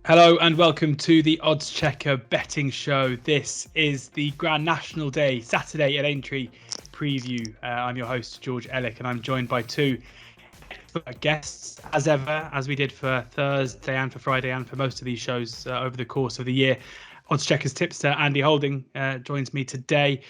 Hello and welcome to the Oddschecker betting show. This is the Grand National Day, Saturday at Aintree preview. I'm your host, George Elek, and I'm joined by two guests, as ever, as we did for Thursday and for Friday and for most of these shows over the course of the year. Oddschecker's tipster, Andy Holding, joins me today.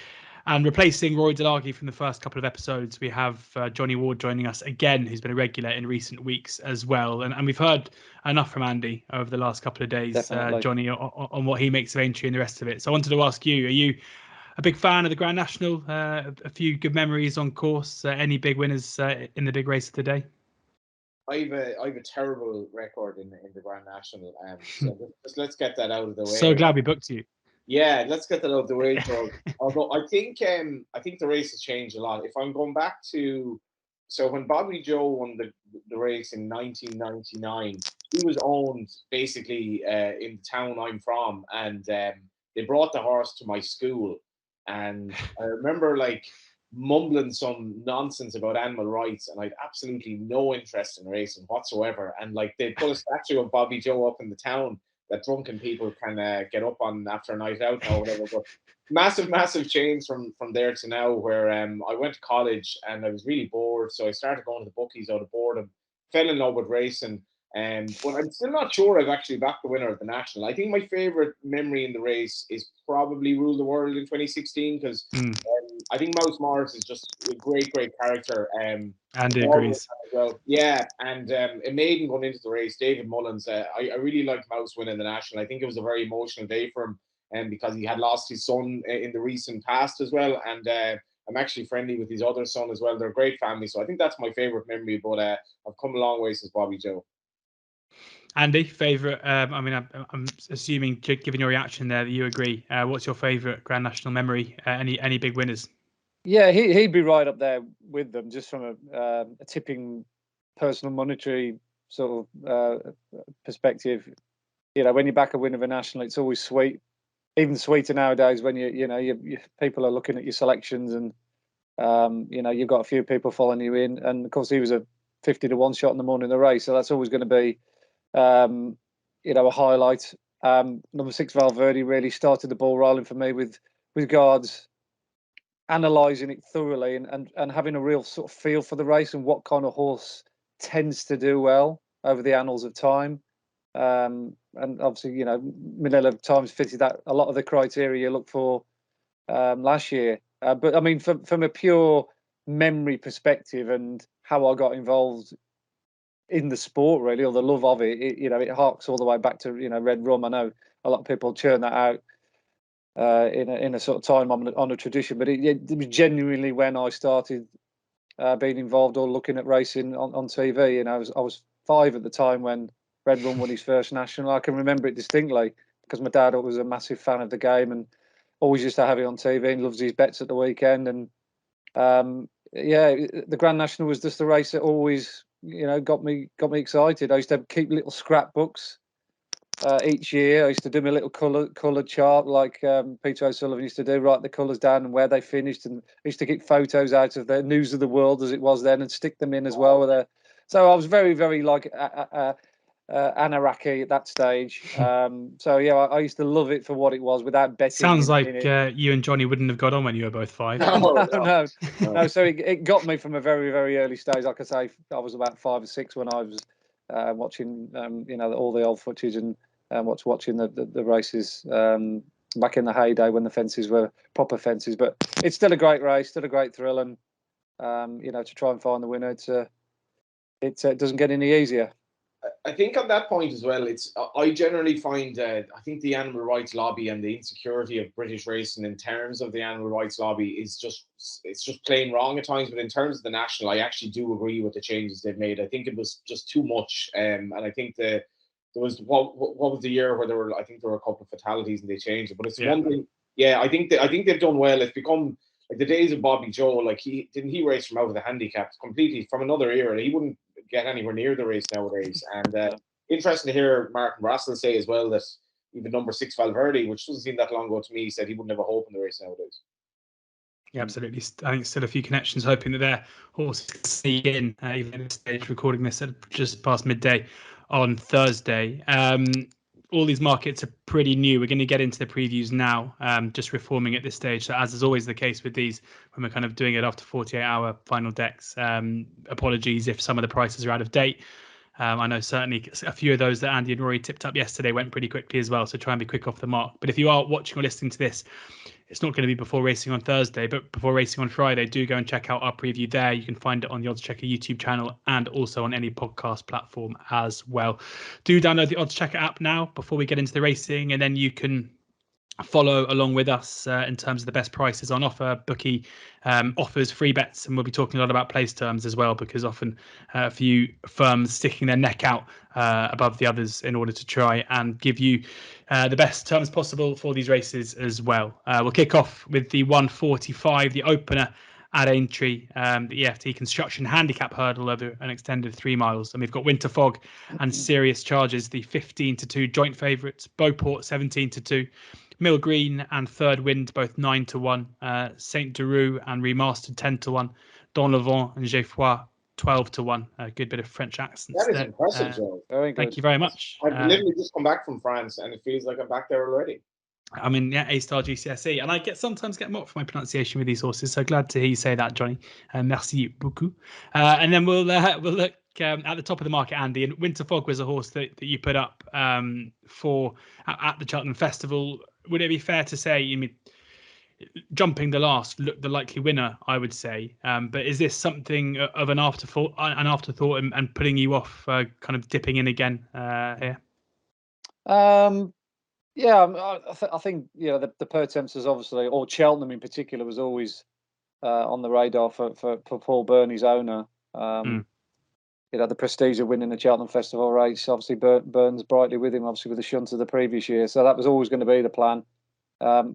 And replacing Roy Delagi from the first couple of episodes, we have Johnny Ward joining us again, who's been a regular in recent weeks as well. And we've heard enough from Andy over the last couple of days, Johnny, on what he makes of Aintree and the rest of it. So I wanted to ask you, are you a big fan of the Grand National? A few good memories on course? Any big winners in the big race of the day? I've a terrible record in the Grand National, so let's get that out of the way. So glad we booked you. Yeah, let's get that out of the way, George. Although I think the race has changed a lot. If I'm going back to, so when Bobby Joe won the race in 1999, he was owned basically in the town I'm from, and they brought the horse to my school, and I remember like mumbling some nonsense about animal rights, and I had absolutely no interest in racing whatsoever. And like they put a statue of Bobby Joe up in the town that drunken people can get up on after a night out or whatever. But massive change from there to now, where I went to college and I was really bored, so I started going to the bookies out of boredom, fell in love with racing. But I'm still not sure I've actually backed the winner of the national. I think my favorite memory in the race is probably Rule the World in 2016, because I think Mouse Morris is just a great character. Andy agrees. Well, yeah, and a maiden going into the race, David Mullins. I really liked Mouse winning the national. I think it was a very emotional day for him, because he had lost his son in the recent past as well, and I'm actually friendly with his other son as well. They're a great family, so I think that's my favorite memory. But I've come a long way since Bobby Joe. Andy, favourite? I'm assuming, given your reaction there, that you agree. What's your favourite Grand National memory? Any big winners? Yeah, he'd be right up there with them, just from a tipping, personal monetary sort of perspective. You know, when you back a win of a national, it's always sweet. Even sweeter nowadays when you people are looking at your selections, and you've got a few people following you in, and of course he was a 50-1 shot in the morning of the race, so that's always going to be a highlight. Number 6 Valverde really started the ball rolling for me with regards analysing it thoroughly and having a real sort of feel for the race and what kind of horse tends to do well over the annals of time. And obviously, Manila Times fitted that a lot of the criteria you look for last year. But I mean, from a pure memory perspective and how I got involved in the sport, really, or the love of it, it harks all the way back to Red Rum. I know a lot of people churn that out in a sort of time on a tradition, but it was genuinely when I started being involved or looking at racing on TV. I was 5 at the time when Red Rum won his first national. I can remember it distinctly because my dad was a massive fan of the game and always used to have it on TV and loves his bets at the weekend. And the Grand National was just the race that always got me excited. I used to keep little scrapbooks each year. I used to do my little colour chart like Peter O'Sullivan used to do, write the colours down and where they finished, and I used to get photos out of the News of the World as it was then and stick them in as well. So I was very, very like Anaraki at that stage. I used to love it for what it was without betting. Sounds like you and Johnny wouldn't have got on when you were both 5. No. So it got me from a very, very early stage. Like I say, I was about 5 or 6 when I was watching, all the old footage and watching the races back in the heyday when the fences were proper fences. But it's still a great race, still a great thrill, and to try and find the winner, it doesn't get any easier. I think on that point as well, I generally find I think the animal rights lobby and the insecurity of British racing in terms of the animal rights lobby it's just plain wrong at times. But in terms of the national, I actually do agree with the changes they've made. I think it was just too much, and I think there was what was the year where there were a couple of fatalities and they changed it. But it's one thing. Yeah, I think they've done well. It's become like the days of Bobby Joe. Like he race from out of the handicaps completely from another era. He wouldn't get anywhere near the race nowadays. And interesting to hear Martin Brassil say as well that even number 6 Valverde, which doesn't seem that long ago to me, said he wouldn't have a hope in the race nowadays. Yeah, absolutely. I think still a few connections hoping that their horses can sneak in, even at this stage, recording this at just past midday on Thursday. all these markets are pretty new. We're going to get into the previews now, just reforming at this stage. So as is always the case with these, when we're kind of doing it after 48-hour final decks, apologies if some of the prices are out of date. I know certainly a few of those that Andy and Rory tipped up yesterday went pretty quickly as well. So try and be quick off the mark. But if you are watching or listening to this, it's not going to be before racing on Thursday, but before racing on Friday, do go and check out our preview there. You can find it on the Oddschecker YouTube channel and also on any podcast platform as well. Do download the Oddschecker app now before we get into the racing, and then you can follow along with us in terms of the best prices on offer. Bookie offers free bets, and we'll be talking a lot about place terms as well, because often a few firms sticking their neck out above the others in order to try and give you the best terms possible for these races as well. We'll kick off with the 145, the opener at Aintree, the EFT Construction Handicap Hurdle over an extended 3 miles. And we've got Winter Fog and Serious Charges, the 15-2 joint favourites. Beauport 17-2. Mill Green and Third Wind, both 9-1. Saint Deroux and Remastered 10-1. Don Levant and Geoffroy 12-1. A good bit of French accents. That is there. impressive, Joe. Very good. Thank you very much. I've literally just come back from France, and it feels like I'm back there already. I mean, yeah, A-star GCSE, and I sometimes get mocked for my pronunciation with these horses. So glad to hear you say that, Johnny. Merci beaucoup. And then we'll look at the top of the market, Andy. And Winter Fog was a horse that you put up for at the Cheltenham Festival. Would it be fair to say, I mean, jumping the last, looked the likely winner, I would say. But is this something of an afterthought, and putting you off kind of dipping in again here? Yeah, I think the Pertemps is obviously, or Cheltenham in particular, was always on the radar for Paul Burney's owner. The prestige of winning the Cheltenham Festival race obviously burns brightly with him, obviously with the shunt of the previous year. So that was always going to be the plan.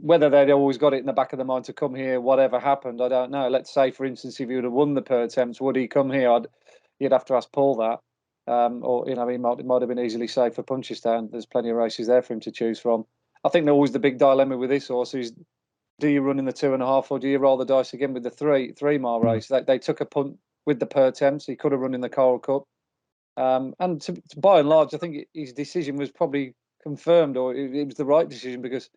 Whether they'd always got it in the back of their mind to come here, whatever happened, I don't know. Let's say, for instance, if he would have won the Pertemps, would he come here? You'd have to ask Paul that. Or he might have been easily saved for Punchestown. There's plenty of races there for him to choose from. I think always the big dilemma with this horse is, do you run in the 2.5 or do you roll the dice again with the 3 mile race? They took a punt with the Pertemps. He could have run in the Coral Cup, and by and large, I think his decision was probably confirmed, or it was the right decision, because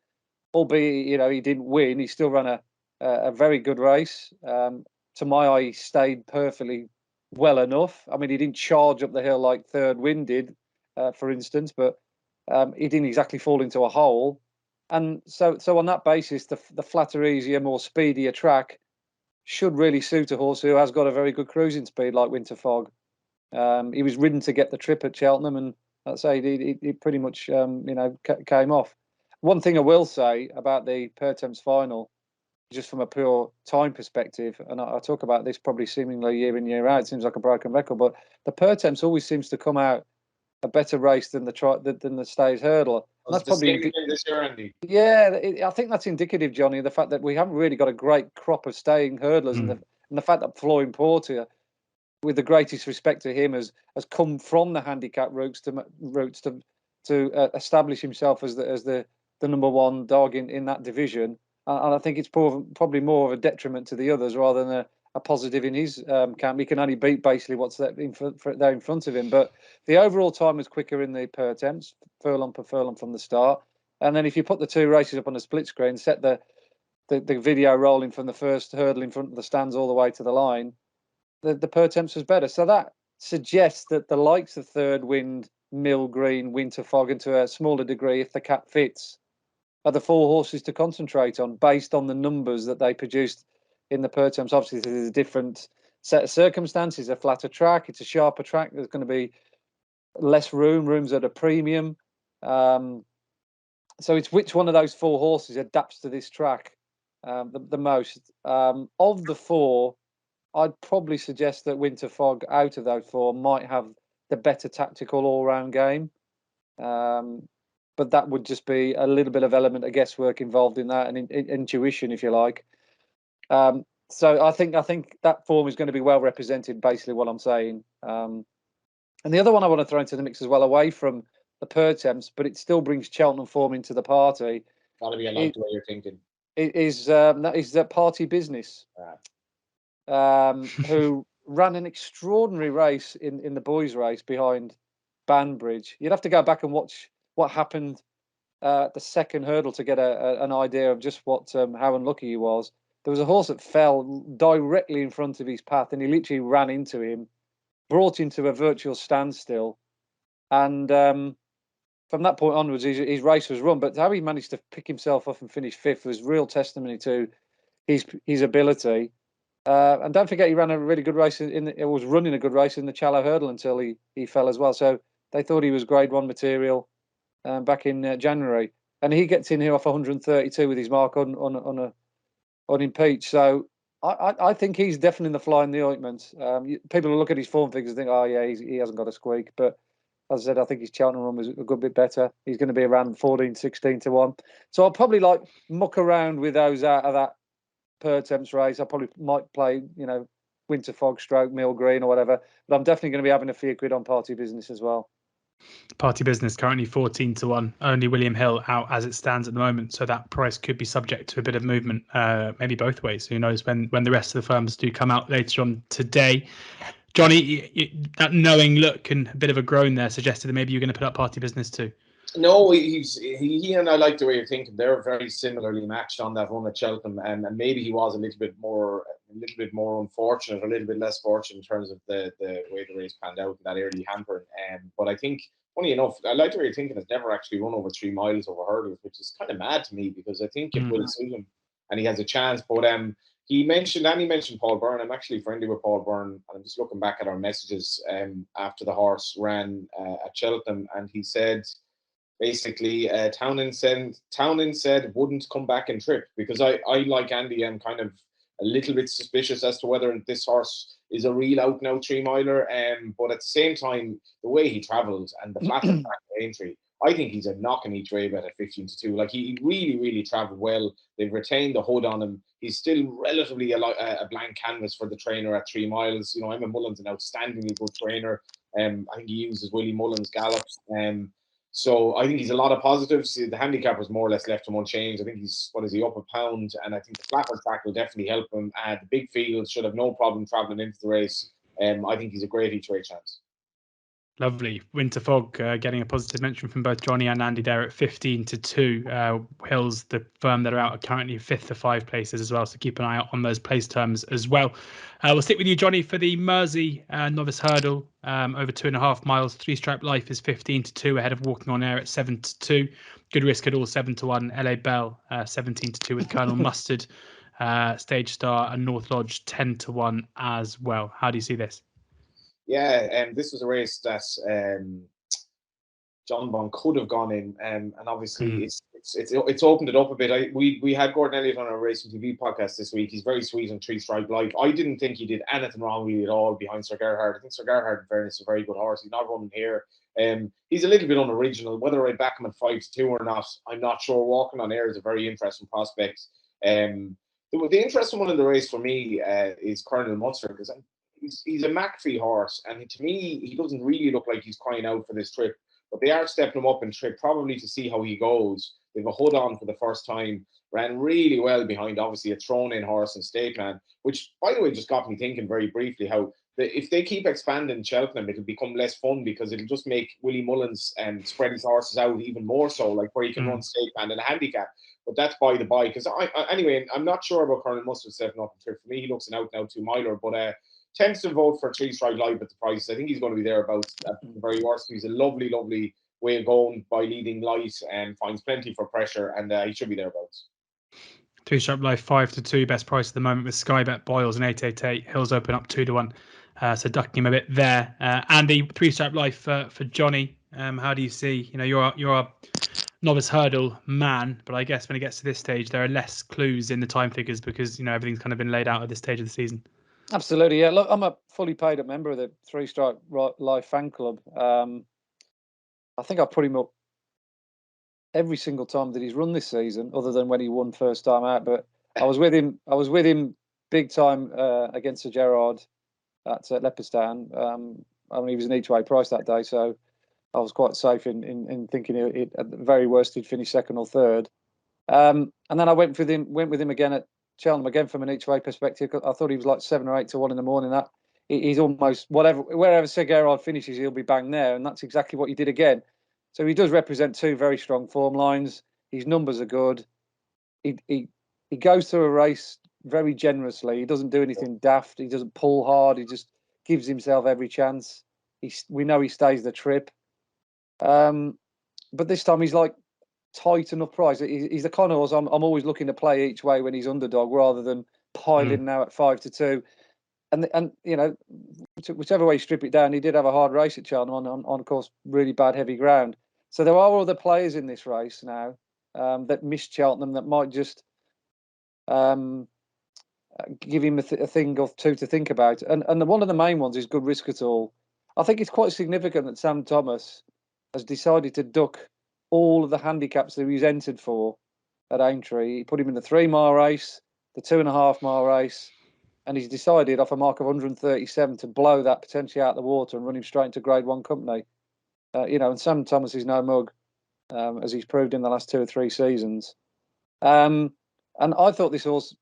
albeit he didn't win, he still ran a very good race. To my eye, he stayed perfectly well enough. I mean, he didn't charge up the hill like Third Wind did, for instance, but he didn't exactly fall into a hole. And so on that basis, the flatter, easier, more speedier track should really suit a horse who has got a very good cruising speed like Winter Fog. He was ridden to get the trip at Cheltenham, and I'd say he pretty much came off. One thing I will say about the Pertemps final, just from a pure time perspective, and I talk about this probably seemingly year in, year out, it seems like a broken record, but the Pertemps always seems to come out a better race than the Stays Hurdle. And that's probably this year, Andy. Yeah, I think that's indicative, Johnny, of the fact that we haven't really got a great crop of staying hurdlers, and the fact that Floyd Porter, with the greatest respect to him, has come from the handicap routes to establish himself as the number one dog in that division. And I think it's probably more of a detriment to the others rather than a positive in his camp. He can only beat basically what's there in front of him. But the overall time was quicker in the Pertemps, furlong per furlong from the start. And then if you put the two races up on a split screen, set the video rolling from the first hurdle in front of the stands all the way to the line, the Pertemps was better. So that suggests that the likes of Third Wind, Mill Green, Winter Fog, and to a smaller degree, if the cap fits, are the 4 horses to concentrate on based on the numbers that they produced in the Pertemps. Obviously, there's a different set of circumstances, a flatter track, it's a sharper track, there's going to be less rooms at a premium. So it's which one of those 4 horses adapts to this track the most. Of the 4, I'd probably suggest that Winter Fog, out of those 4, might have the better tactical all-round game. But that would just be a little bit of element of guesswork involved in that, and intuition, if you like. So I think that form is going to be well represented, basically what I'm saying. And the other one I want to throw into the mix as well, away from the Pertemps, but it still brings Cheltenham form into the party. Gotta be a lot the way you're thinking. That is Party Business, who ran an extraordinary race in the boys' race behind Banbridge. You'd have to go back and watch what happened the second hurdle to get an idea of just what how unlucky he was. There was a horse that fell directly in front of his path, and he literally ran into him, brought him to a virtual standstill, and from that point onwards, his race was run. But how he managed to pick himself up and finish fifth was real testimony to his ability. And don't forget, he ran a really good race it was running a good race in the Cheltenham Hurdle until he fell as well. So they thought he was Grade 1 material back in January, and he gets in here off 132 with his mark unimpeached. So I think he's definitely in the fly in the ointment. People will look at his form figures and think, oh yeah, he hasn't got a squeak. But as I said, I think his Cheltenham run was a good bit better. He's going to be around 14, 16 to 1. So I'll probably muck around with those out of that per temps race. I probably might play, Winter Fog, Stroke, Mill Green or whatever. But I'm definitely going to be having a few quid on Party Business as well. Party Business currently 14 to 1. Only William Hill out as it stands at the moment, so that price could be subject to a bit of movement, maybe both ways. Who knows when the rest of the firms do come out later on today. Johnny, that knowing look and a bit of a groan there suggested that maybe you're going to put up Party Business too. No, he and I like the way you're thinking. They're very similarly matched on that run at Cheltenham, and maybe he was a little bit more unfortunate, a little bit less fortunate in terms of the way the race panned out in that early hamper. But I think, funny enough, I like the way you're thinking. Has never actually run over 3 miles over hurdles, which is kind of mad to me because I think it will suit him and he has a chance. But he mentioned Paul Byrne. I'm actually friendly with Paul Byrne, and I'm just looking back at our messages after the horse ran at Cheltenham, and he said, basically, Townend said wouldn't come back and trip, because I like Andy, I'm kind of a little bit suspicious as to whether this horse is a real out and out 3 miler. But at the same time, the way he travels and the flat track Aintree, I think he's a knocking each way bet at 15 to 2. Like he really, really travelled well. They've retained the hood on him. He's still relatively a blank canvas for the trainer at 3 miles. Emma Mullen's an outstandingly good trainer. I think he uses Willie Mullen's gallops. So I think he's a lot of positives. The handicap was more or less left him unchanged. I think he's, up a pound? And I think the flatter track will definitely help him. The big field should have no problem travelling into the race. I think he's a great each way chance. Lovely. Winter Fog getting a positive mention from both Johnny and Andy there at 15 to 2. Hills, the firm that are out, are currently 5th to 5 places as well. So keep an eye out on those place terms as well. We'll stick with you, Johnny, for the Mersey Novice Hurdle over 2.5 miles. 3-Stripe Life is 15 to 2 ahead of Walking on Air at 7 to 2. Good Risk at all 7 to 1. LA Bell 17 to 2 with Colonel Mustard, Stage Star and North Lodge 10 to 1 as well. How do you see this? Yeah, this was a race that John Bond could have gone in, and obviously it's opened it up a bit. We had Gordon Elliott on our Racing TV podcast this week. He's very sweet on 3-Stripe Life. I didn't think he did anything wrong really at all behind Sir Gerhard. I think Sir Gerhard, in fairness, is a very good horse. He's not running here. He's a little bit unoriginal. Whether I back him at 5 to 2 or not, I'm not sure. Walking on Air is a very interesting prospect. The interesting one in the race for me is Colonel Mustard, because he's a McPhee horse, and to me, he doesn't really look like he's crying out for this trip. But they are stepping him up in trip, probably to see how he goes. They have a hood on for the first time. Ran really well behind, obviously, a thrown-in horse and Stateland, which, by the way, just got me thinking very briefly how if they keep expanding Cheltenham, it'll become less fun, because it'll just make Willie Mullins spread his horses out even more so, like where he can run Stateland and a handicap. But that's by the by, because anyway, I'm not sure about Colonel Mustard stepping up in trip. For me, he looks an out-and-out 2-miler, but tends to vote for 3-Stripe Live at the price. I think he's going to be thereabouts at the very worst. He's a lovely, lovely way of going by leading light and finds plenty for pressure, and he should be thereabouts. 3-Stripe Life 5 to 2, best price at the moment with Skybet, Boyles and 888. Hills open up 2 to 1. So ducking him a bit there. Andy, 3-Stripe Life for Johnny. How do you see? You're a Novice Hurdle man, but I guess when it gets to this stage, there are less clues in the time figures because everything's kind of been laid out at this stage of the season. Absolutely, yeah. Look, I'm a fully paid up member of the 3-Stripe Life fan club. I think I put him up every single time that he's run this season, other than when he won first time out. But I was with him big time against Sir Gerhard at Leopardstown. He was an each way price that day, so I was quite safe in thinking it at the very worst he'd finish second or third. And then I went with him again at Cheltenham again from an each way perspective. I thought he was like 7 or 8 to 1 in the morning. That he's almost wherever Sir Gerhard finishes, he'll be bang there, and that's exactly what he did again. So he does represent two very strong form lines. His numbers are good. He goes through a race very generously. He doesn't do anything daft. He doesn't pull hard. He just gives himself every chance. We know he stays the trip. But this time he's like tight enough price. He's the kind of horse I'm always looking to play each way when he's underdog rather than piling now at 5-2. And you know, whichever way you strip it down, he did have a hard race at Cheltenham on of course, really bad heavy ground. So there are other players in this race now that missed Cheltenham that might just give him a thing or two to think about. And one of the main ones is Good Risk at All. I think it's quite significant that Sam Thomas has decided to duck all of the handicaps that he was entered for at Aintree. He put him in the 3 mile race, the 2.5 mile race, and he's decided off a mark of 137 to blow that potentially out of the water and run him straight into Grade 1 company. And Sam Thomas is no mug, as he's proved in the last 2 or 3 seasons. And I thought this horse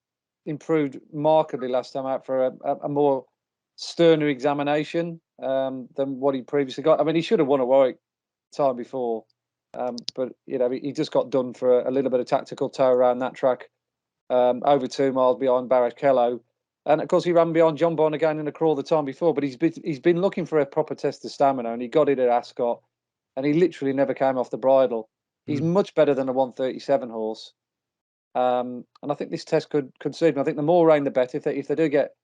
improved markedly last time out for a more sterner examination than what he previously got. I mean, he should have won at Warwick time before, but he just got done for a little bit of tactical tow around that track, over 2 miles behind Barrichello, and of course he ran behind John Bond again in the crawl the time before. But he's been looking for a proper test of stamina, and he got it at Ascot, and he literally never came off the bridle. He's much better than a 137 horse. And I think this test could suit him. I think the more rain, the better. If they do get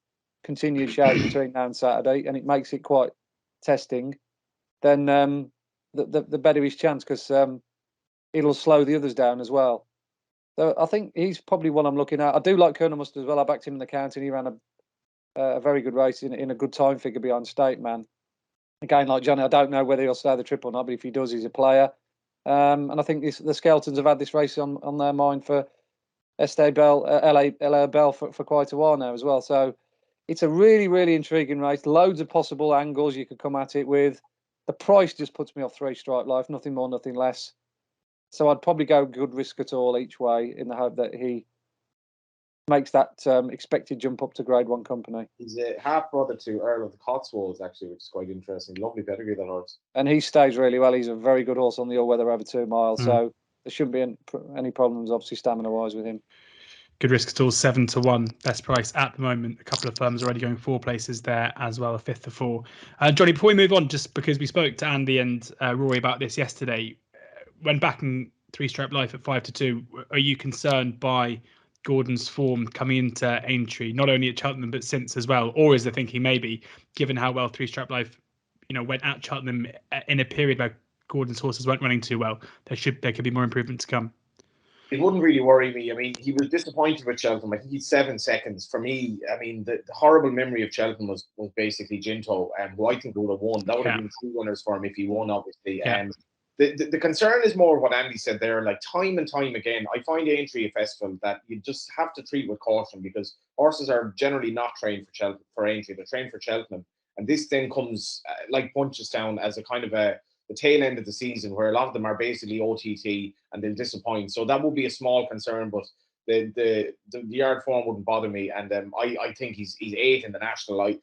continued showers between now and Saturday, and it makes it quite testing, then the better his chance, because it'll slow the others down as well. So I think he's probably one I'm looking at. I do like Colonel Mustard as well. I backed him in the county, and he ran a very good race in a good time figure behind State Man. Again, like Johnny, I don't know whether he'll stay the trip or not, but if he does, he's a player. And I think the Skeletons have had this race on their mind for LA Bell for quite a while now as well. So it's a really, really intriguing race. Loads of possible angles you could come at it with. The price just puts me off 3 Stripe Life, nothing more, nothing less. So I'd probably go Good Risk at All each way in the hope that he makes that expected jump up to Grade 1 company. He's a half brother to Earl of the Cotswolds, actually, which is quite interesting. Lovely pedigree, that horse. And he stays really well. He's a very good horse on the all-weather over 2 miles. So there shouldn't be any problems, obviously, stamina-wise with him. Good Risk at All, 7-1, best price at the moment. A couple of firms already going 4 places there as well, a 5th to 4. Johnny, before we move on, just because we spoke to Andy and Rory about this yesterday, when backing 3 Stripe Life at 5-2, are you concerned by Gordon's form coming into Aintree, not only at Cheltenham but since as well, or is the thinking maybe, given how well 3 Stripe Life, went at Cheltenham in a period where Gordon's horses weren't running too well, there could be more improvement to come? It wouldn't really worry me. I mean, he was disappointed with Cheltenham. I think he's 7 seconds. For me, I mean, the horrible memory of Cheltenham was basically Ginto, who I think would have won. That would have been 2 winners for him if he won, obviously. Yeah. The concern is more what Andy said there, like time and time again. I find Aintree a festival that you just have to treat with caution, because horses are generally not trained for Aintree. They're trained for Cheltenham. And this then comes like Punchestown as a kind of the tail end of the season, where a lot of them are basically OTT and they'll disappoint. So that would be a small concern, but the yard form wouldn't bother me. And I think he's 8 in the national.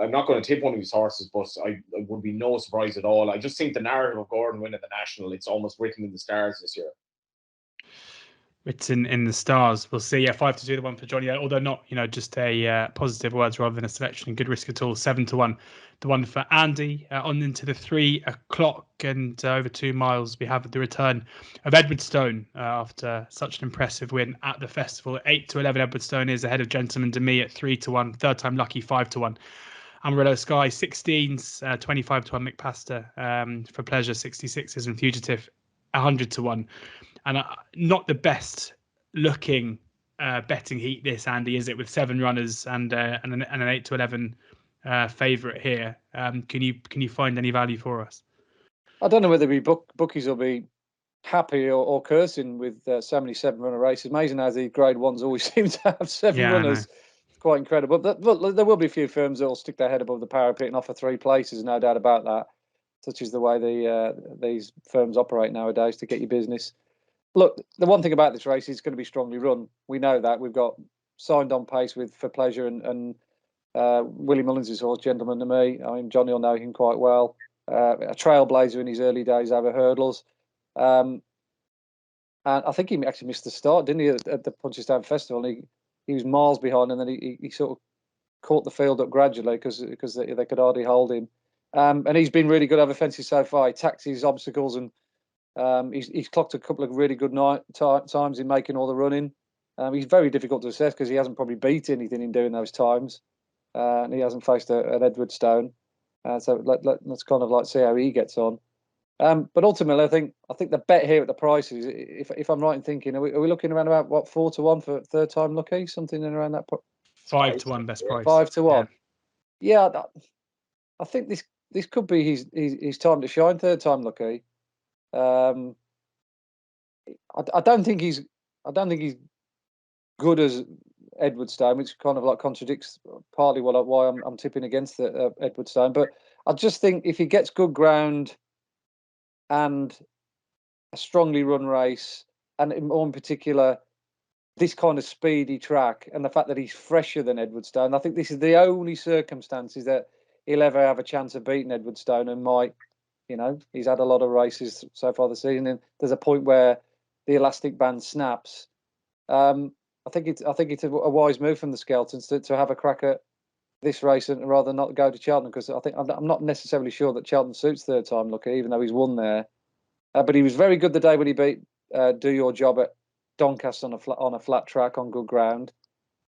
I'm not going to tip one of his horses, but I would be no surprise at all. I just think the narrative of Gordon winning the national, it's almost written in the stars this year. Written in the stars. We'll see. Yeah, 5-2, the one for Johnny. Although not, just a positive words rather than a selection. Good Risk at All, 7-1, the one for Andy. On into the 3 o'clock and over 2 miles, we have the return of Edwardstone after such an impressive win at the festival. 8-11, Edwardstone is ahead of Gentleman Demi at 3-1. Third time lucky, 5-1. Amarillo Sky 16s, 25-1. McPaster for Pleasure 66s, and Fugitive 100-1. And not the best looking betting heat this, Andy, is it, with 7 runners and an 8-11 favourite here? Can you find any value for us? I don't know whether bookies will be happy or cursing with so many 7-runner races. Amazing how the Grade 1s always seem to have 7 runners. It's quite incredible. But there will be a few firms that will stick their head above the parapet and offer 3 places, no doubt about that. Such is the way these firms operate nowadays to get your business. Look, the one thing about this race is it's going to be strongly run. We know that. We've got signed on pace for Pleasure and Willie Mullins' horse, Gentleman to Me. I mean, Johnny will know him quite well. a trailblazer in his early days over hurdles. And I think he actually missed the start, didn't he, at the Punchestown Festival? He was miles behind, and then he sort of caught the field up gradually because they could hardly hold him. And he's been really good over fences so far. He tacked his obstacles, and he's clocked a couple of really good times in making all the running. He's very difficult to assess because he hasn't probably beat anything in doing those times, and he hasn't faced an Edwardstone. So let's kind of like see how he gets on. But ultimately, I think the bet here at the prices, if I'm right in thinking, are we looking around about what 4-1 for third time lucky, something in around that? 5-1 best price. 5-1. Yeah, I think this could be his time to shine. Third time lucky. I don't think he's good as Edwardstone, which kind of like contradicts partly why I'm tipping against Edwardstone. But I just think if he gets good ground and a strongly run race, and more in particular this kind of speedy track, and the fact that he's fresher than Edwardstone, I think this is the only circumstances that he'll ever have a chance of beating Edwardstone, and might, he's had a lot of races so far this season, and there's a point where the elastic band snaps. I think it's a wise move from the Skeltons to have a crack at this race and rather not go to Cheltenham, because I'm not necessarily sure that Cheltenham suits third time lucky, even though he's won there. But he was very good the day when he beat Do Your Job at Doncaster on a flat track on good ground,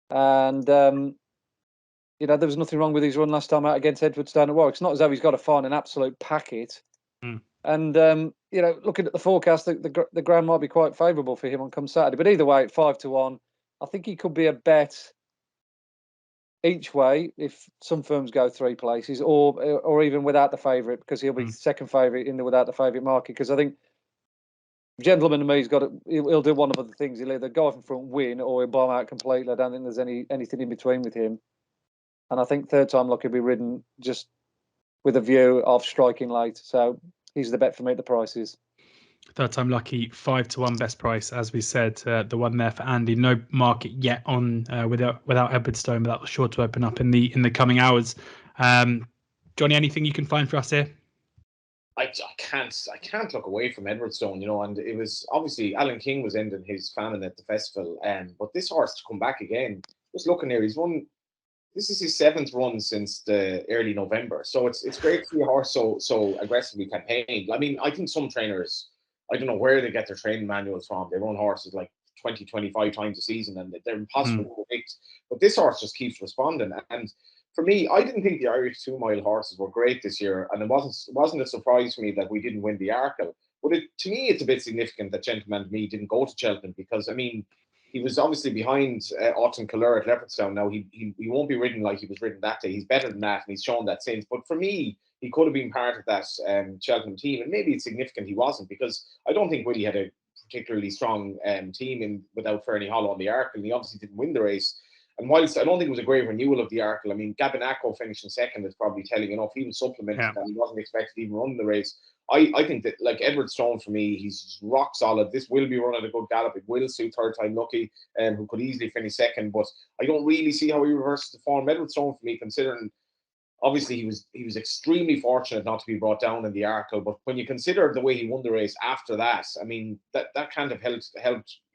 and there was nothing wrong with his run last time out against Edwardstone at Warwick. It's not as though he's got to find an absolute packet. And looking at the forecast, the ground might be quite favourable for him on come Saturday. But either way, at 5-1, I think he could be a bet each way if some firms go three places, or even without the favourite, because he'll be second favourite in the without the favourite market. Because I think Gentleman to me, he'll do one of other things. He'll either go off in front, win, or he'll bomb out completely. I don't think there's anything in between with him. And I think third time lucky will be ridden just with a view of striking late. So he's the bet for me at the prices. Third time lucky, 5-1 best price, as we said. The one there for Andy. No market yet on without Edwardstone, but that was sure to open up in the coming hours. Johnny, anything you can find for us here? I can't look away from Edwardstone, and it was obviously Alan King was ending his famine at the festival, but this horse to come back again. Just looking here, he's won. This is his 7th run since the early November, so it's great to see a horse so aggressively campaigned. I mean, I think some trainers, I don't know where they get their training manuals from. They run horses like 20, 25 times a season, and they're impossible to predict. But this horse just keeps responding, and for me, I didn't think the Irish 2 mile horses were great this year, and it wasn't a surprise for me that we didn't win the Arkle. But to me, it's a bit significant that Gentleman Me didn't go to Cheltenham, because I mean, he was obviously behind Autumn Killer at Leopardstown. Now he won't be ridden like he was ridden that day. He's better than that, and he's shown that since. But for me, he could have been part of that Cheltenham team, and maybe it's significant he wasn't, because I don't think Willie had a particularly strong team without Fernie Hollow on the Arkle, and he obviously didn't win the race. And whilst I don't think it was a great renewal of the Arkle, I mean, Gabinaco finishing second is probably telling enough. He was supplemented and he wasn't expected to even run the race. I think that, like Edwardstone, for me, he's just rock solid. This will be running a good gallop. It will suit third time lucky, who could easily finish second. But I don't really see how he reverses the form. Edwardstone, for me, considering obviously he was extremely fortunate not to be brought down in the Arkle. But when you consider the way he won the race after that, I mean, that kind of helped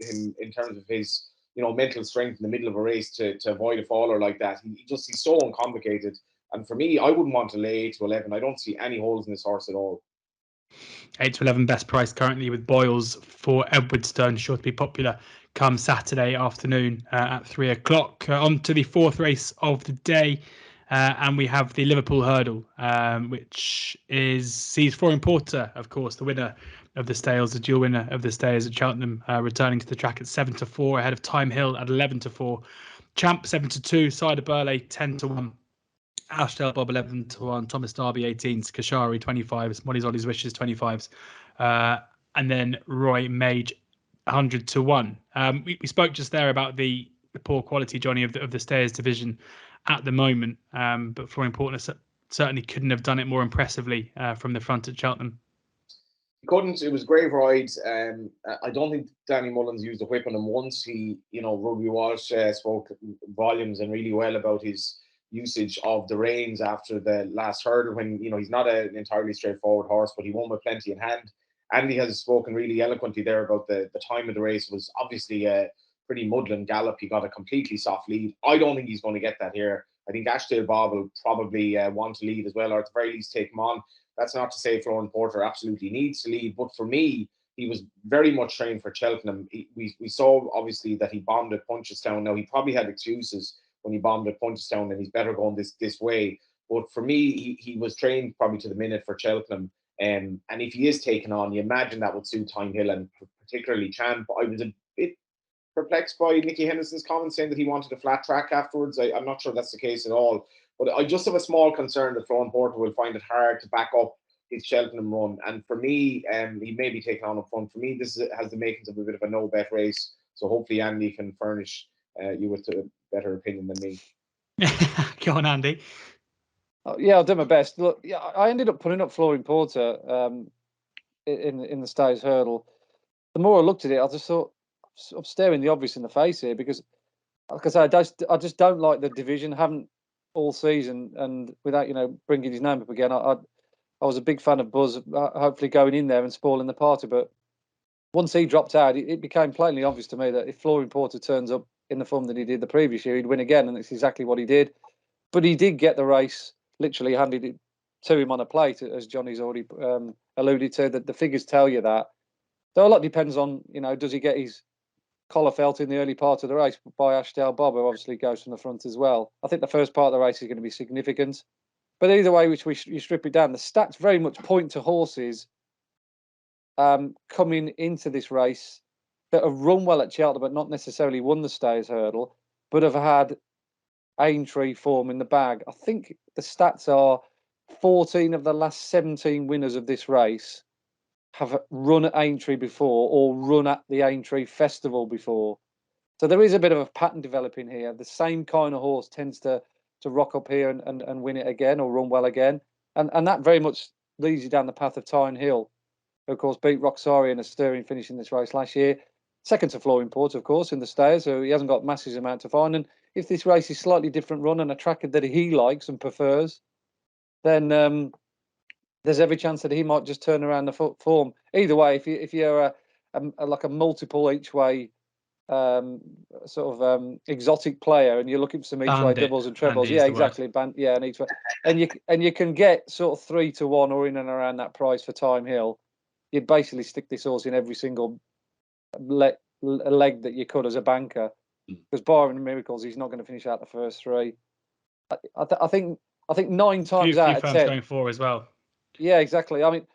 him in terms of his mental strength in the middle of a race to avoid a faller like that. He's so uncomplicated. And for me, I wouldn't want to lay 8-11. I don't see any holes in this horse at all. 8-11 best price currently with Boyles for Edwardstone, sure to be popular come Saturday afternoon at 3 o'clock. On to the 4th race of the day. And we have the Liverpool Hurdle, which sees Florian Porter, of course, the winner of the Stayers, the dual winner of the Stayers at Cheltenham, returning to the track at 7-4, ahead of Time Hill at 11-4. Champ 7-2, Cider Burley 10-1. Ashdale Bob 11-1, Thomas Darby 18s, Kashari 25s, Molly's Ollie's Wishes 25s, and then Roy Mage 100-1. We spoke just there about the poor quality, Johnny, of the Stayers division at the moment, but Florian Porter certainly couldn't have done it more impressively from the front at Cheltenham. He couldn't. It was grave ride. I don't think Danny Mullins used a whip on him once. Ruby Walsh spoke volumes and really well about his usage of the reins after the last hurdle when, he's not an entirely straightforward horse, but he won with plenty in hand. Andy has spoken really eloquently there about the time of the race was obviously a pretty muddling gallop. He got a completely soft lead. I don't think he's going to get that here. I think Ashdale Bob will probably want to lead as well, or at the very least take him on. That's not to say Florian Porter absolutely needs to lead, but for me, he was very much trained for Cheltenham. We saw obviously that he bombed at Punchestown. Now he probably had excuses when he bombed at Punchestown, and he's better going this way. But for me, he was trained probably to the minute for Cheltenham. And if he is taken on, you imagine that would suit Time Hill and particularly Champ. I was a bit perplexed by Nicky Henderson's comments saying that he wanted a flat track afterwards. I'm not sure that's the case at all. But I just have a small concern that Florian Porter will find it hard to back up his Cheltenham run. And for me, he may be taken on up front. For me, this has the makings of a bit of a no-bet race. So hopefully Andy can furnish you with a better opinion than me. Go on, Andy. Yeah, I'll do my best. Look, yeah, I ended up putting up Florian Porter in the Stays Hurdle. The more I looked at it, I just thought I'm staring the obvious in the face here because, like I say, I just don't like the division. Haven't all season, and without bringing his name up again, I was a big fan of Buzz. Hopefully going in there and spoiling the party, but once he dropped out, it became plainly obvious to me that if Florian Porter turns up in the form that he did the previous year, he'd win again, and it's exactly what he did. But he did get the race literally handed it to him on a plate, as Johnny's already alluded to. That the figures tell you that. So a lot depends on, does he get his collar felt in the early part of the race by Ashdale Bob, who obviously goes from the front as well. I think the first part of the race is going to be significant. But either way, which you strip it down, the stats very much point to horses coming into this race that have run well at Cheltenham, but not necessarily won the Stays Hurdle, but have had Aintree form in the bag. I think the stats are 14 of the last 17 winners of this race have run at Aintree before or run at the Aintree Festival before. So there is a bit of a pattern developing here. The same kind of horse tends to rock up here and win it again or run well again. And that very much leads you down the path of Tyne Hill, who of course beat Roxari and a stirring finish in this race last year. Second to Florian Porter, of course, in the Stayers, so he hasn't got massive amount to find. And if this race is slightly different run and a track that he likes and prefers, then there's every chance that he might just turn around the form. Either way, if you're like a multiple each way exotic player and you're looking for some each way doubles and trebles, yeah, exactly, and each way, and you can get sort of 3-1 or in and around that price for Time Hill, you'd basically stick this horse in every single leg that you could as a banker, because barring miracles, he's not going to finish out the first three. I think 9 times out of 10 going 4 as well. Yeah, exactly. I mean,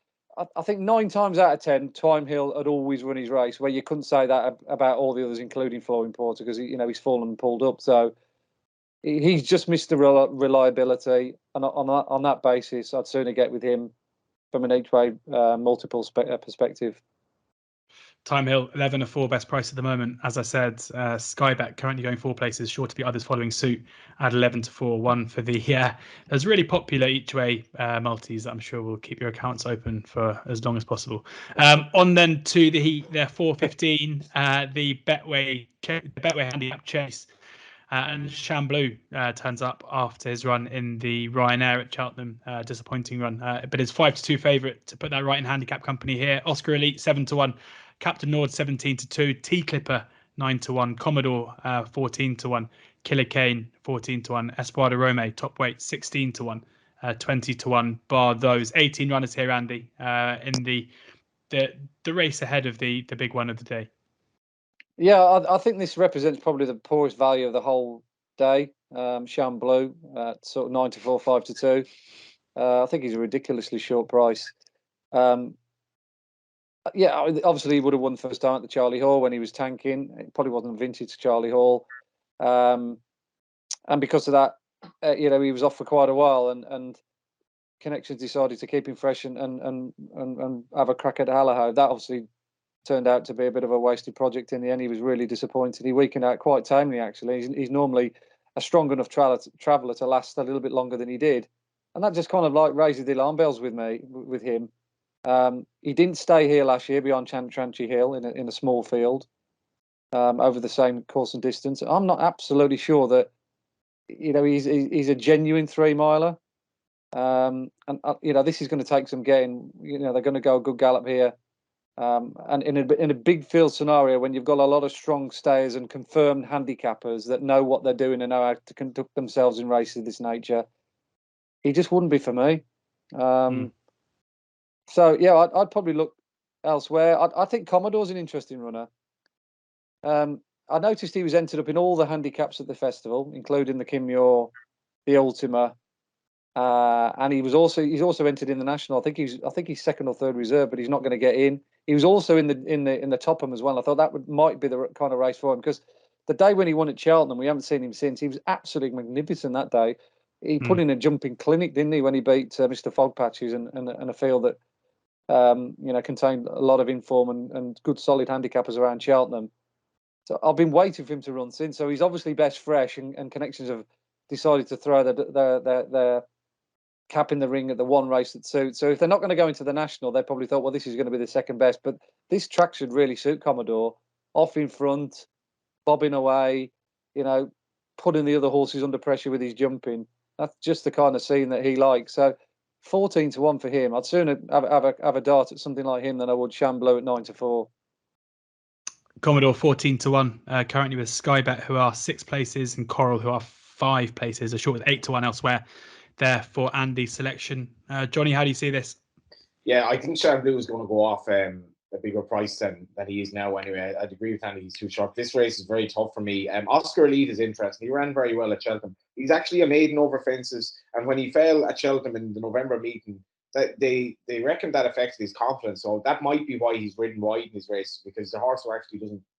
I think 9 times out of 10, Time Hill had always run his race, where you couldn't say that about all the others, including Florian Porter, because he's fallen and pulled up. So he's just missed the reliability, and on that basis, I'd sooner get with him from an each way multiple perspective. Time Hill 11-4 best price at the moment. As I said, Skybet currently going 4 places, sure to be others following suit at 11-4. One for the there's really popular each way multis that I'm sure will keep your accounts open for as long as possible. On then to the heat, they're 4:15. The Betway Handicap Chase. And Chamblou turns up after his run in the Ryanair at Cheltenham. Disappointing run, but his 5-2 favourite to put that right in handicap company here. Oscar Elite 7-1. Captain Nord 17-2, T Clipper 9-1, Commodore 14-1, Killer Kane 14-1, Espada Rome top weight 16-1, 20-1. Bar those 18 runners here, Andy, in the race ahead of the big one of the day. Yeah, I think this represents probably the poorest value of the whole day. Chamblou at sort of 9-4, 5-2. I think he's a ridiculously short price. Yeah, obviously he would have won the first time at the Charlie Hall when he was tanking. It probably wasn't vintage Charlie Hall, and because of that, he was off for quite a while. And Connections decided to keep him fresh and have a crack at Allaho. That obviously turned out to be a bit of a wasted project in the end. He was really disappointed. He weakened out quite tamely, actually. He's normally a strong enough traveller to last a little bit longer than he did, and that just kind of like raises the alarm bells with him. He didn't stay here last year beyond Chantry Hill in a small field over the same course and distance. I'm not absolutely sure that he's a genuine 3-miler. And this is going to take some getting. They're going to go a good gallop here. And in a big field scenario, when you've got a lot of strong stayers and confirmed handicappers that know what they're doing and know how to conduct themselves in races of this nature, he just wouldn't be for me. So yeah, I'd probably look elsewhere. I think Commodore's an interesting runner. I noticed he was entered up in all the handicaps at the festival, including the Kimure, the Ultima, and he's also entered in the national. I think he's second or third reserve, but he's not going to get in. He was also in the Topham as well. I thought that might be the kind of race for him, because the day when he won at Cheltenham, we haven't seen him since. He was absolutely magnificent that day. He put in a jumping clinic, didn't he, when he beat Mr. Fogpatches and a field that contained a lot of inform and good solid handicappers around Cheltenham. So I've been waiting for him to run since. So he's obviously best fresh, and connections have decided to throw their cap in the ring at the one race that suits. So if they're not going to go into the national, they probably thought, well, this is going to be the second best. But this track should really suit Commodore. Off in front, bobbing away, putting the other horses under pressure with his jumping. That's just the kind of scene that he likes. So 14-1 for him. I'd sooner have a dart at something like him than I would Chamblou at 9-4. Commodore 14-1, currently with Skybet, who are 6 places, and Coral, who are 5 places, a short with 8-1 elsewhere. There for Andy's selection. Johnny, how do you see this? Yeah, I think Chamblou is going to go off a bigger price than he is now anyway. I'd agree with Andy, he's too short. This race is very tough for me. Oscar Elite is interesting. He ran very well at Cheltenham. He's actually a maiden over fences, and when he fell at Cheltenham in the November meeting, they reckon that affected his confidence. So that might be why he's ridden wide in his races, because the horse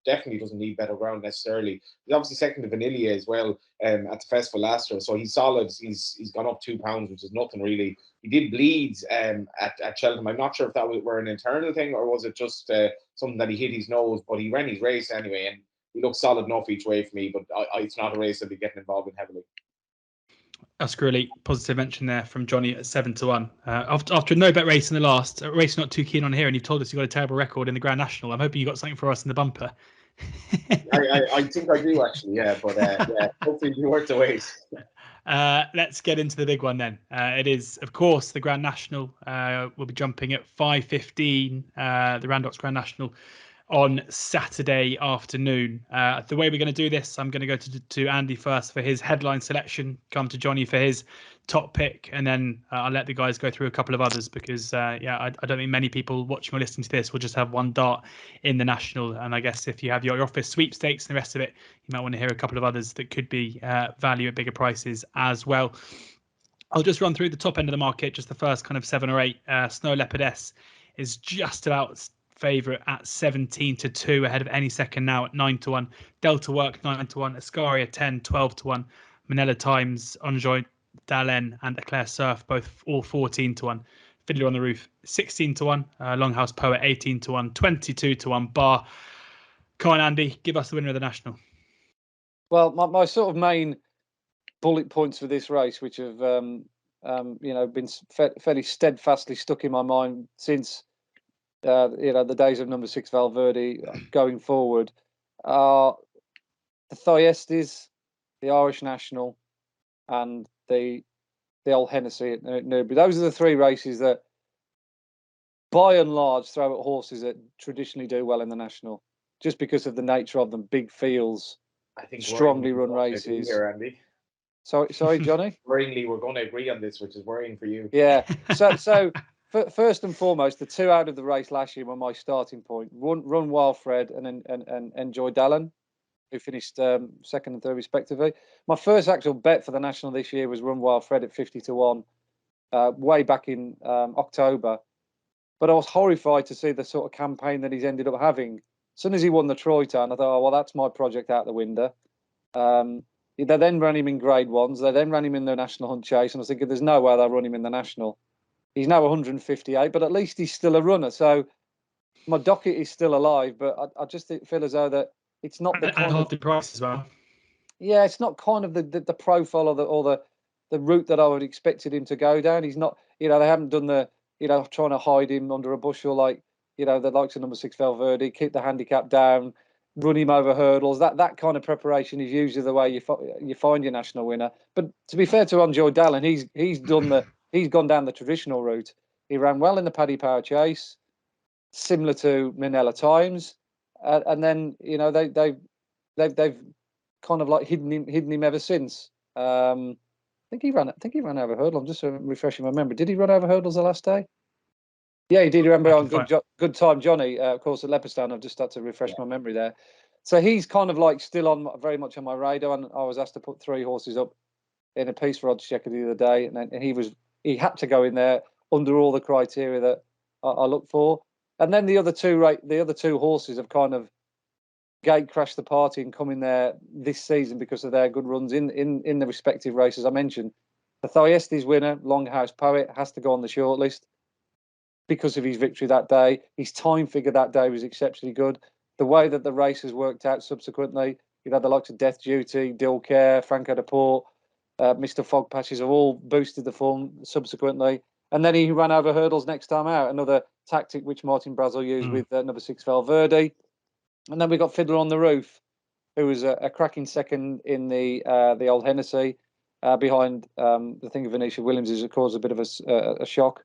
definitely doesn't need better ground necessarily. He's obviously second to Vanilla as well at the festival last year, so he's solid. He's gone up 2 pounds, which is nothing really. He did bleed at Cheltenham. I'm not sure if that were an internal thing or was it just something that he hit his nose, but he ran his race anyway, and he looks solid enough each way for me. But it's not a race I'll be getting involved in heavily. Oscar Elite, positive mention there from Johnny at 7-1. After a no-bet race in the last, a race not too keen on here, and you've told us you've got a terrible record in the Grand National. I'm hoping you got something for us in the bumper. I think I do actually, yeah. But yeah, hopefully it'll be worth the wait. Let's get into the big one then. It is, of course, the Grand National. We'll be jumping at 5:15, the Randox Grand National, on Saturday afternoon. The way we're going to do this, I'm going to go to Andy first for his headline selection, come to Johnny for his top pick, and then I'll let the guys go through a couple of others, because I don't think many people watching or listening to this will just have one dart in the national. And I guess if you have your office sweepstakes and the rest of it, you might want to hear a couple of others that could be value at bigger prices as well. I'll just run through the top end of the market, just the first kind of 7 or 8. Snow Leopardess is just about favourite at 17-2, ahead of Any Second Now at 9-1. Delta Work 9-1. Ascaria 10, 12-1. Manila Times, Enjoy Dalen, and Eclair Surf all 14-1. Fiddler on the Roof 16-1. Longhouse Poet 18-1. 22-1. Bar. Come on, Andy, give us the winner of the national. Well, my sort of main bullet points for this race, which have been fairly steadfastly stuck in my mind since the days of number 6 Valverde going forward, are the Thyestes, the Irish National, and the old Hennessy at Newbury. Those are the 3 races that, by and large, throw at horses that traditionally do well in the national, just because of the nature of them. Big fields, I think strongly run races. Here, Andy. Sorry, Johnny. Worryingly, we're going to agree on this, which is worrying for you. Yeah. So first and foremost, the 2 out of the race last year were my starting point. Run Wild Fred and Enjoy Dallin, who finished second and third respectively. My first actual bet for the national this year was Run Wild Fred at 50-1, way back in October. But I was horrified to see the sort of campaign that he's ended up having. As soon as he won the Troytown, I thought, oh, well, that's my project out the window. They then ran him in Grade 1s. They then ran him in the National Hunt Chase. And I was thinking, there's no way they'll run him in the National. He's now 158, but at least he's still a runner. So my docket is still alive, but I just feel as though that it's not the kind of the price as well. Yeah, it's not kind of the profile or the route that I would expected him to go down. He's not, they haven't done the, trying to hide him under a bushel like, the likes of number 6 Valverde, keep the handicap down. run him over hurdles. That kind of preparation is usually the way you find your national winner. But to be fair to Enjoy Dallin, he's gone down the traditional route. He ran well in the Paddy Power Chase, similar to Minella Times, and then they've kind of like hidden him ever since. I think he ran over hurdle. I'm just refreshing my memory. Did he run over hurdles the last day? Yeah, he did. Remember on Good Time Johnny, of course, at Leopardstown. I've just had to refresh my memory there. So he's kind of like still on very much on my radar. And I was asked to put 3 horses up in a piece for oddschecker the other day, and he had to go in there under all the criteria that I look for. And then the other two horses have kind of gate crashed the party and come in there this season because of their good runs in the respective races I mentioned. The Thyestes winner, Longhouse Poet, has to go on the shortlist because of his victory that day. His time figure that day was exceptionally good. The way that the race has worked out subsequently, you've had the likes of Death Duty, Dilcare, Franco de Port, Mr. Fog Patches have all boosted the form subsequently. And then he ran over hurdles next time out, another tactic which Martin Brazel used with number 6 Valverde. And then we got Fiddler on the Roof, who was a cracking second in the Old Hennessy, behind the thing of Venetia Williams, has caused a bit of a shock,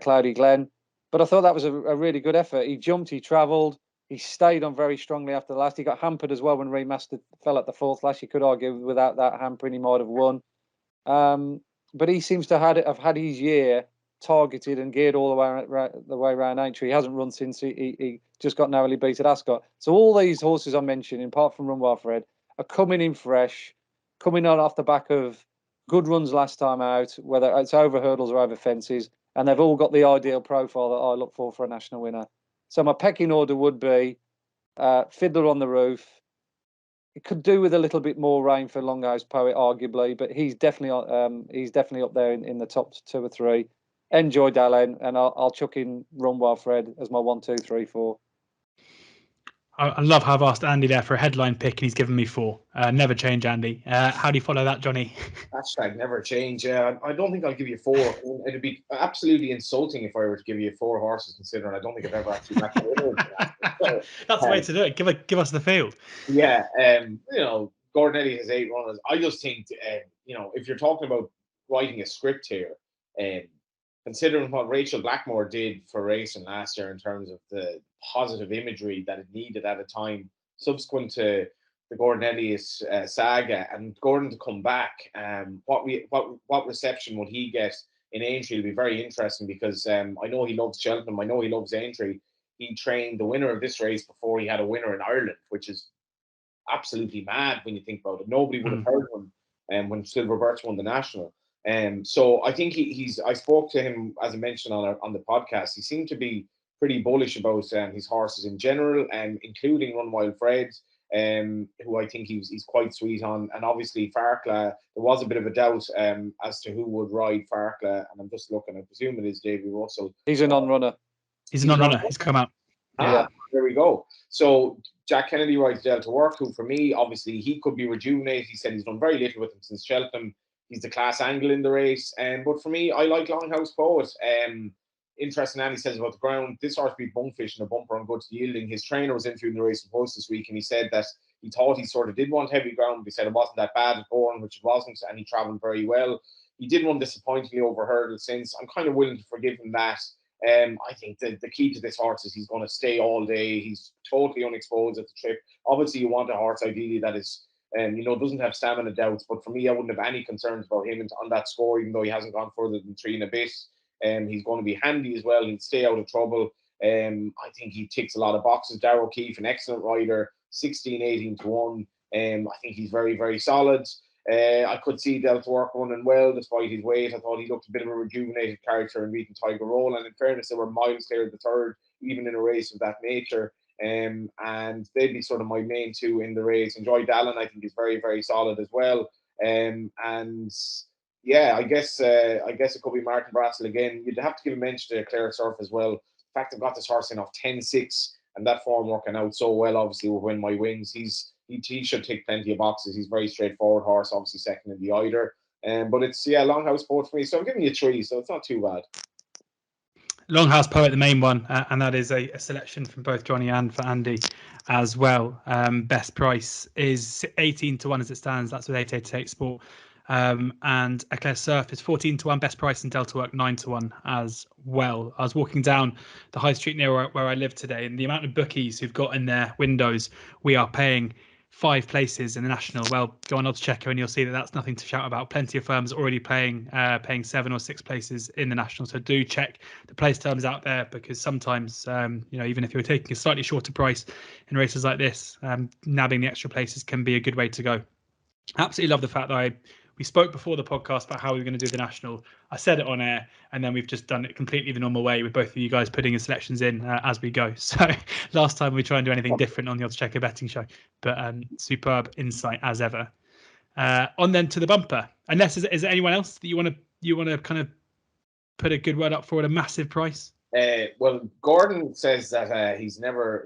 Cloudy Glen. But I thought that was a really good effort. He jumped, he travelled, he stayed on very strongly after the last. He got hampered as well when Remastered fell at the 4th last. You could argue without that hampering, he might have won. But he seems to have had his year targeted and geared all the way around Aintree. He hasn't run since he just got narrowly beat at Ascot. So all these horses I mentioned, apart from Run Wild Fred, are coming in fresh, coming on off the back of good runs last time out, whether it's over hurdles or over fences, and they've all got the ideal profile that I look for a national winner. So my pecking order would be Fiddler on the Roof. It could do with a little bit more rain for Longhouse Poet, arguably, but he's definitely up there in the top 2 or 3. Enjoy Dallin, and I'll chuck in Run Wild Fred as my 1, 2, 3, 4. I love how I've asked Andy there for a headline pick, and he's given me 4. Never change, Andy. How do you follow that, Johnny? Hashtag never change. I don't think I'll give you 4. It'd be absolutely insulting if I were to give you 4 horses, considering I don't think I've ever actually backed a winner. That's the way to do it. Give us the field. Yeah, Gordon Eddy has 8 runners. I just think, if you're talking about writing a script here, considering what Rachel Blackmore did for racing last year in terms of the positive imagery that it needed at a time subsequent to the Gordon Elliott saga, and Gordon to come back, what reception would he get in Aintree will be very interesting, because I know he loves Cheltenham, I know he loves Aintree. He trained the winner of this race before he had a winner in Ireland, which is absolutely mad when you think about it. Nobody would have heard of him when Silver Birch won the National. So I think I spoke to him, as I mentioned on the podcast. He seemed to be pretty bullish about his horses in general, including Run Wild Fred, who I think he's quite sweet on. And obviously Farkla, there was a bit of a doubt as to who would ride Farkla, and I'm just looking, I presume it is Davy Russell. He's a non-runner. He's a non-runner. He's come out. Yeah. There we go. So Jack Kennedy rides Delta Work, who for me, obviously, he could be rejuvenated. He said he's done very little with him since Cheltenham. He's the class angle in the race. But for me, I like Longhouse Poet. Interesting, Andy says about the ground. This horse beat Bunkfish in a bumper on good yielding. His trainer was interviewing the race post this week, and he said that he thought he sort of did want heavy ground, but he said it wasn't that bad at Bourne, which it wasn't, and he travelled very well. He did run disappointingly over hurdle since. I'm kind of willing to forgive him that. I think the key to this horse is he's going to stay all day. He's totally unexposed at the trip. Obviously, you want a horse ideally that is, doesn't have stamina doubts. But for me, I wouldn't have any concerns about him on that score, even though he hasn't gone further than 3 and a bit. He's going to be handy as well. He'll stay out of trouble. I think he ticks a lot of boxes. Darrow Keefe, an excellent rider, 16-18 to 1. I think he's very, very solid. I could see Delta Work running well despite his weight. I thought he looked a bit of a rejuvenated character in beating Tiger Roll, and in fairness, they were miles clear of the 3rd, even in a race of that nature. And they'd be sort of my main 2 in the race. Enjoy Dallin, I think, is very, very solid as well. And yeah, I guess it could be Martin Brassel again. You'd have to give a mention to Claire Surf as well. The fact I've got this horse in off 10-6 and that form working out so well, obviously, will win my wings. He should tick plenty of boxes. He's a very straightforward horse, obviously second in the Eider. But it's, Longhouse Poet for me. So I'm giving you 3, so it's not too bad. Longhouse Poet, the main one, and that is a selection from both Johnny and for Andy. as well. Best price is 18 to 1 as it stands. That's with 888 Sport. And Eclair Surf is 14 to 1 best price, and Delta Work 9 to 1 as well. I was walking down the high street near where I live today, and the amount of bookies who've got in their windows, we are paying 5 places in the national. Well, go on oddschecker and you'll see that that's nothing to shout about. Plenty of firms already paying 7 or 6 places in the national. So do check the place terms out there, because sometimes even if you're taking a slightly shorter price in races like this, nabbing the extra places can be a good way to go. Absolutely love the fact that we spoke before the podcast about how we were going to do the national. I said it on air, and then we've just done it completely the normal way, with both of you guys putting your selections in as we go. So last time we try and do anything different on the oddschecker betting show, but superb insight as ever. On then to the bumper. Unless is there anyone else that you want to kind of put a good word up for at a massive price? Well, Gordon says that he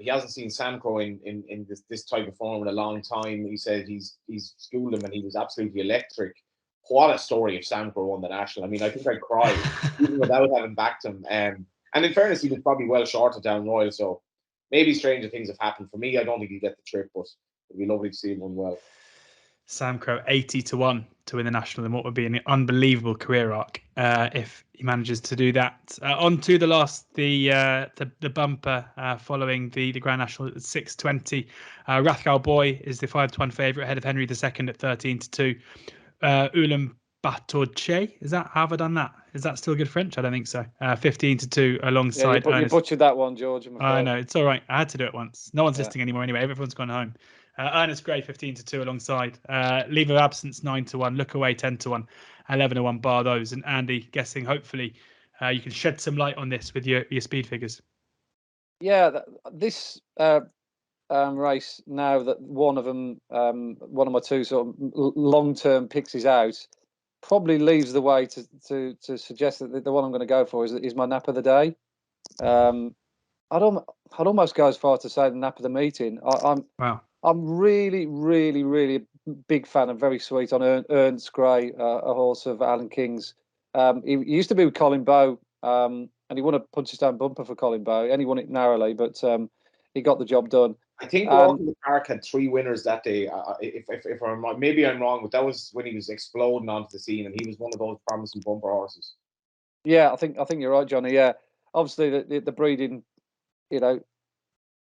hasn't seen Sam Crow in this type of form in a long time. He said he's schooled him and he was absolutely electric. What a story if Sam Crow won the national. I mean, I think I'd cry even without having backed him. And in fairness, he was probably well short of Down Royal, so maybe stranger things have happened. For me, I don't think he'd get the trip, but it'd be lovely to see him win well. Sam Crow 80 to 1 to win the national in what would be an unbelievable career arc if he manages to do that. On to the last, the bumper following the Grand National at 6:20. Rathgal Boy is the 5-to-1 favourite ahead of Henry II at 13 to 2. Ulaanbaatar, is that, how have I done that? Is that still good French? I don't think so. 15 to 2 alongside. Yeah, you butchered that one, George. I know, it's all right. I had to do it once. No one's listening anymore anyway. Everyone's gone home. Ernest Gray 15 to 2 alongside. Leave of Absence 9 to 1. Look Away 10 to 1. 11 to 1 bar those. And Andy, guessing hopefully you can shed some light on this with your speed figures. Yeah, this race, now that one of my two sort of long-term picks is out, probably leaves the way to suggest that the one I'm going to go for is my nap of the day. I'd almost go as far to say the nap of the meeting. I'm really, really, really a big fan and very sweet on Ernst Gray, a horse of Alan King's. He used to be with Colin Bowe, and he won a Punchestown bumper for Colin Bowe, and he won it narrowly, but he got the job done. I think Walk in the Park had 3 winners that day. If I'm maybe I'm wrong, but that was when he was exploding onto the scene, and he was one of those promising bumper horses. Yeah, I think you're right, Johnny. Yeah, obviously the breeding,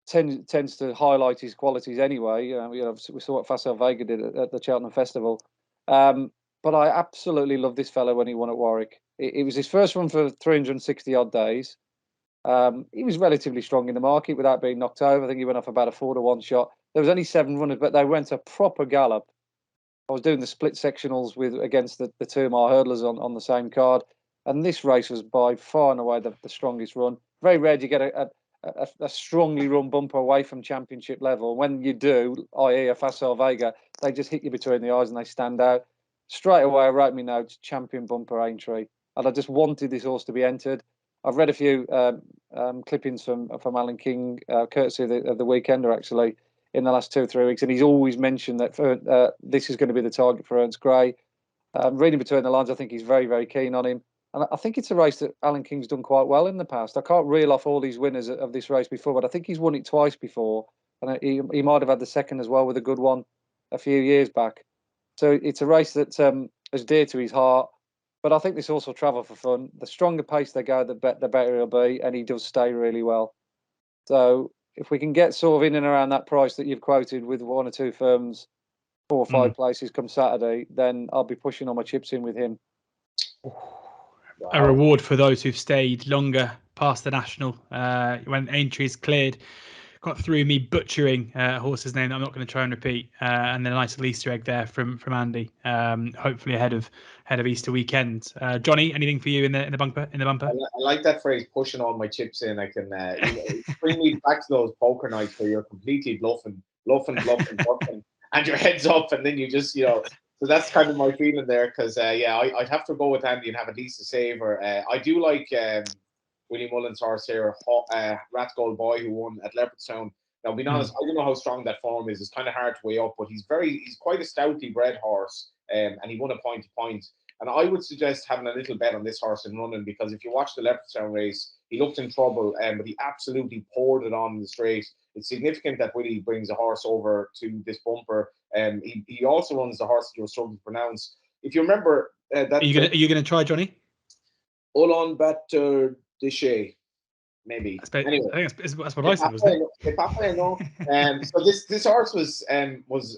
tends to highlight his qualities anyway. We saw what Facile Vega did at the Cheltenham Festival. But I absolutely love this fellow when he won at Warwick. It was his first run for 360 odd days. He was relatively strong in the market without being knocked over. I think he went off about a 4 to 1 shot. There was only 7 runners, but they went a proper gallop. I was doing the split sectionals against the 2 mile hurdlers on the same card, and this race was by far and away the strongest run. Very rare to get a strongly run bumper away from championship level. When you do, i.e. a Facile Vega, they just hit you between the eyes and they stand out. Straight away, I wrote me notes, champion bumper Aintree, and I just wanted this horse to be entered. I've read a few clippings from Alan King, courtesy of the Weekender, actually, in the last 2 or 3 weeks, and he's always mentioned that this is going to be the target for Ernst Gray. Reading between the lines, I think he's very, very keen on him. And I think it's a race that Alan King's done quite well in the past. I can't reel off all these winners of this race before, but I think he's won it twice before. And he might have had the second as well with a good one a few years back. So it's a race that is dear to his heart. But I think this horse will travel for fun. The stronger pace they go, the better he'll be. And he does stay really well. So if we can get sort of in and around that price that you've quoted with 1 or 2 firms, 4 or 5 places come Saturday, then I'll be pushing all my chips in with him. Wow. A reward for those who've stayed longer past the national. When Aintree's cleared, got through me butchering a horse's name that I'm not going to try and repeat, and then a nice little Easter egg there from Andy. Hopefully ahead of Easter weekend. Johnny, anything for you in the bumper? I like that phrase, pushing all my chips in. I can bring me back to those poker nights where you're completely bluffing, and your head's up, and then you just So that's kind of my feeling there, because I'd have to go with Andy and have at least a saver. I do like Willie Mullins' horse here, Rathgold Boy, who won at Leopardstown. Now, being honest, I don't know how strong that form is. It's kind of hard to weigh up, but he's quite a stoutly bred horse, and he won a point to point. And I would suggest having a little bet on this horse in running, because if you watch the Leopardstown race, he looked in trouble, but he absolutely poured it on in the straight. It's significant that Willie brings a horse over to this bumper. He also runs the horse that you were struggling to pronounce. If you remember that, are you gonna try, Johnny? Ulan Batter Deshay, maybe. Anyway, I think that's what I said, wasn't it? So this horse was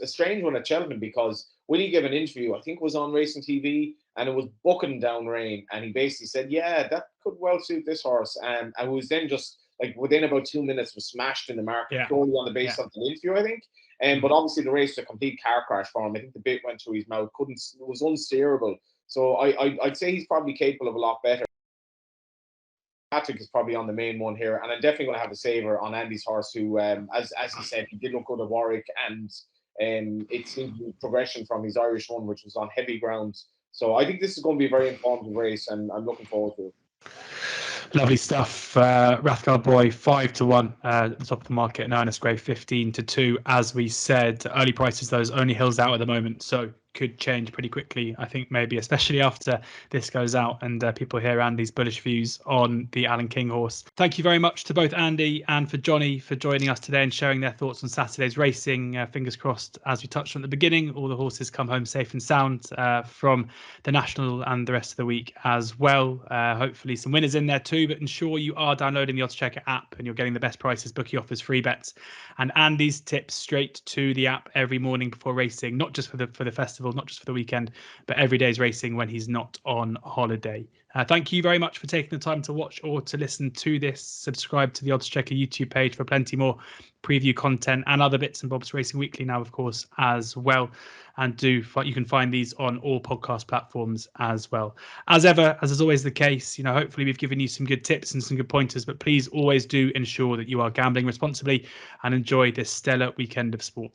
a strange one at Cheltenham because Willie gave an interview, I think it was on Racing TV, and it was bucking down rain, and he basically said, yeah, that could well suit this horse, and it was then just like within about 2 minutes was smashed in the market purely on the basis of the interview, I think. But obviously the race was a complete car crash for him. I think the bit went through his mouth, it was unsteerable. So I'd say he's probably capable of a lot better. Patrick is probably on the main one here, and I'm definitely going to have a saver on Andy's horse, who, as he said, he did look good at Warwick, and it seemed to be progression from his Irish one, which was on heavy ground. So I think this is going to be a very informative race, and I'm looking forward to it. Lovely stuff. Rathgard Boy 5-1 at the top of the market, and Ernest Gray 15-2. As we said, early prices, those only hills out at the moment, so could change pretty quickly, I think, maybe especially after this goes out and people hear Andy's bullish views on the Alan King horse. Thank you very much to both Andy and for Johnny for joining us today and sharing their thoughts on Saturday's racing. Fingers crossed, as we touched on at the beginning, all the horses come home safe and sound from the National and the rest of the week as well. Hopefully some winners in there too, but ensure you are downloading the oddschecker app and you're getting the best prices, bookie offers, free bets, and Andy's tips straight to the app every morning before racing, not just for the festival, not just for the weekend, but every day's racing when he's not on holiday. Thank you very much for taking the time to watch or to listen to this. Subscribe to the oddschecker YouTube page for plenty more preview content and other bits and bobs Racing Weekly now, of course, as well. And you can find these on all podcast platforms as well. As ever, as is always the case, hopefully we've given you some good tips and some good pointers, but please always do ensure that you are gambling responsibly and enjoy this stellar weekend of sport.